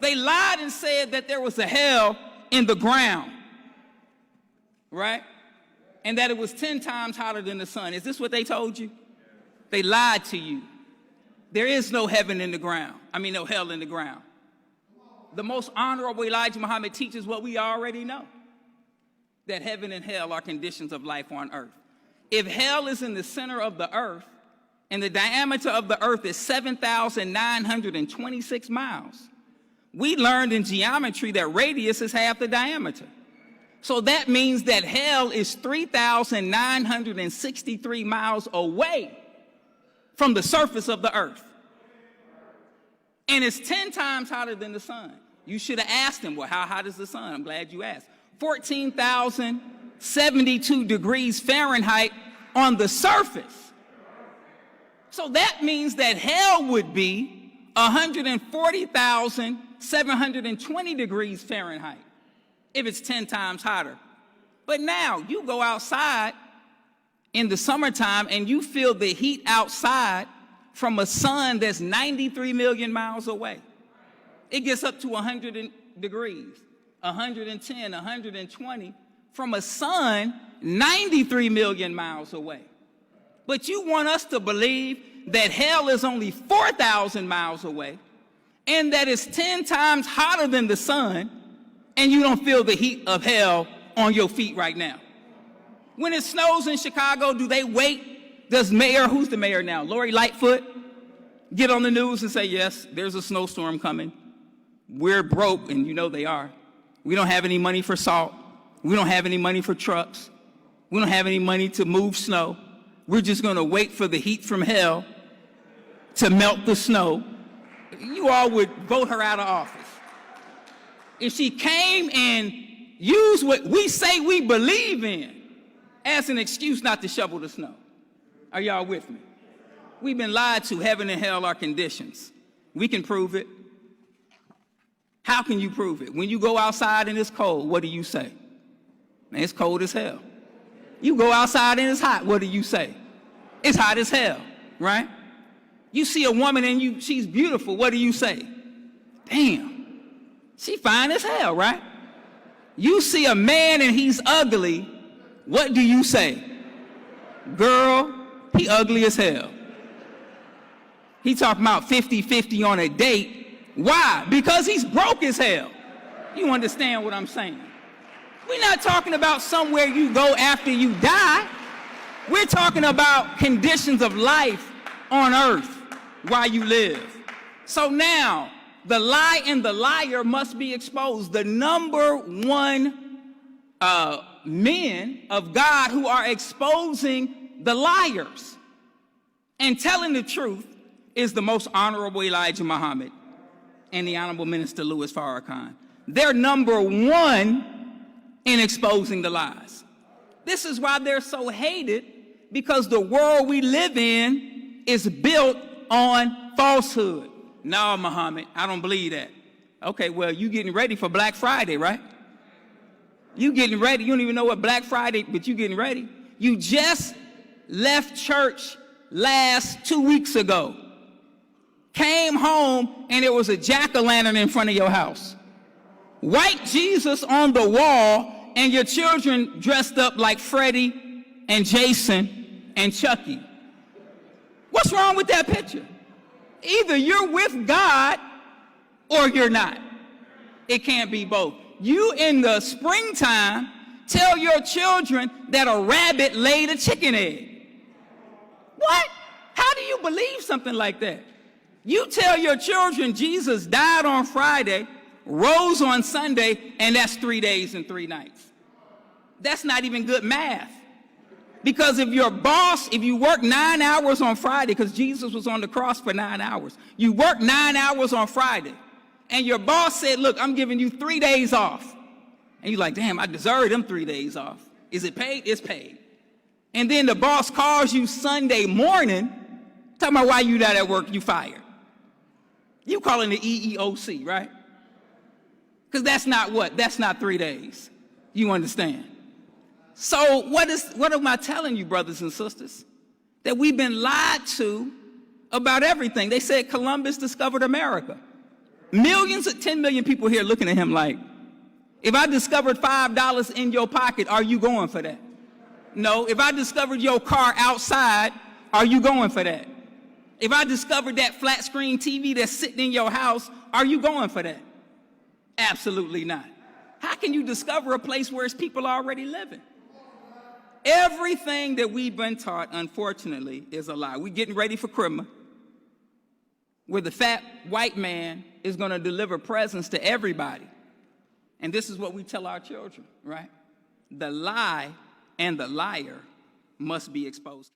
They lied and said that there was a hell in the ground, right? And that it was 10 times hotter than the sun. Is this what they told you? They lied to you. There is no heaven in the ground. No hell in the ground. The most honorable Elijah Muhammad teaches what we already know, that heaven and hell are conditions of life on earth. If hell is in the center of the earth, and the diameter of the earth is 7,926 miles, we learned in geometry that radius is half the diameter. So that means that hell is 3,963 miles away from the surface of the earth. And it's 10 times hotter than the sun. You should have asked him, well, how hot is the sun? I'm glad you asked. 14,072 degrees Fahrenheit on the surface. So that means that hell would be 140,720 degrees Fahrenheit if it's 10 times hotter. But now you go outside in the summertime and you feel the heat outside from a sun that's 93 million miles away. It gets up to 100 degrees, 110, 120 from a sun 93 million miles away. But you want us to believe that hell is only 4,000 miles away and that it's 10 times hotter than the sun, and you don't feel the heat of hell on your feet right now. When it snows in Chicago, do they wait? Does who's the mayor now? Lori Lightfoot get on the news and say, yes, there's a snowstorm coming. We're broke, and you know they are. We don't have any money for salt. We don't have any money for trucks. We don't have any money to move snow. We're just going to wait for the heat from hell to melt the snow. You all would vote her out of office. If she came and used what we say we believe in as an excuse not to shovel the snow. Are y'all with me? We've been lied to. Heaven and hell are conditions. We can prove it. How can you prove it? When you go outside and it's cold, what do you say? Man, it's cold as hell. You go outside and it's hot, what do you say? It's hot as hell, right? You see a woman and she's beautiful, what do you say? Damn, she fine as hell, right? You see a man and he's ugly, what do you say? Girl, he ugly as hell. He talking about 50-50 on a date. Why? Because he's broke as hell. You understand what I'm saying? We're not talking about somewhere you go after you die. We're talking about conditions of life on earth while you live. So now, the lie and the liar must be exposed. The number one men of God who are exposing the liars and telling the truth is the most honorable Elijah Muhammad and the Honorable Minister Louis Farrakhan. They're number one in exposing the lies. This is why they're so hated, because the world we live in is built on falsehood. No, Muhammad, I don't believe that. Okay, well, you getting ready for Black Friday, right? You getting ready. You don't even know what Black Friday, but you getting ready. You just left church 2 weeks ago. Came home and there was a jack-o'-lantern in front of your house. White Jesus on the wall and your children dressed up like Freddie and Jason and Chucky. What's wrong with that picture? Either you're with God or you're not. It can't be both. You in the springtime tell your children that a rabbit laid a chicken egg. What? How do you believe something like that? You tell your children Jesus died on Friday, rose on Sunday, and that's 3 days and 3 nights. That's not even good math. Because if your boss, if you work 9 hours on Friday, because Jesus was on the cross for 9 hours, you work 9 hours on Friday, and your boss said, look, I'm giving you 3 days off. And you're like, damn, I deserve them 3 days off. Is it paid? It's paid. And then the boss calls you Sunday morning, talking about why you not at work, you fired. You calling the EEOC, right? Because that's not what? That's not 3 days. You understand? So what am I telling you, brothers and sisters? That we've been lied to about everything. They said Columbus discovered America. Millions, 10 million people here looking at him like, if I discovered $5 in your pocket, are you going for that? No. If I discovered your car outside, are you going for that? If I discovered that flat screen TV that's sitting in your house, are you going for that? Absolutely not. How can you discover a place where it's people already living? Everything that we've been taught, unfortunately, is a lie. We're getting ready for Christmas, where the fat white man is going to deliver presents to everybody. And this is what we tell our children, right? The lie and the liar must be exposed.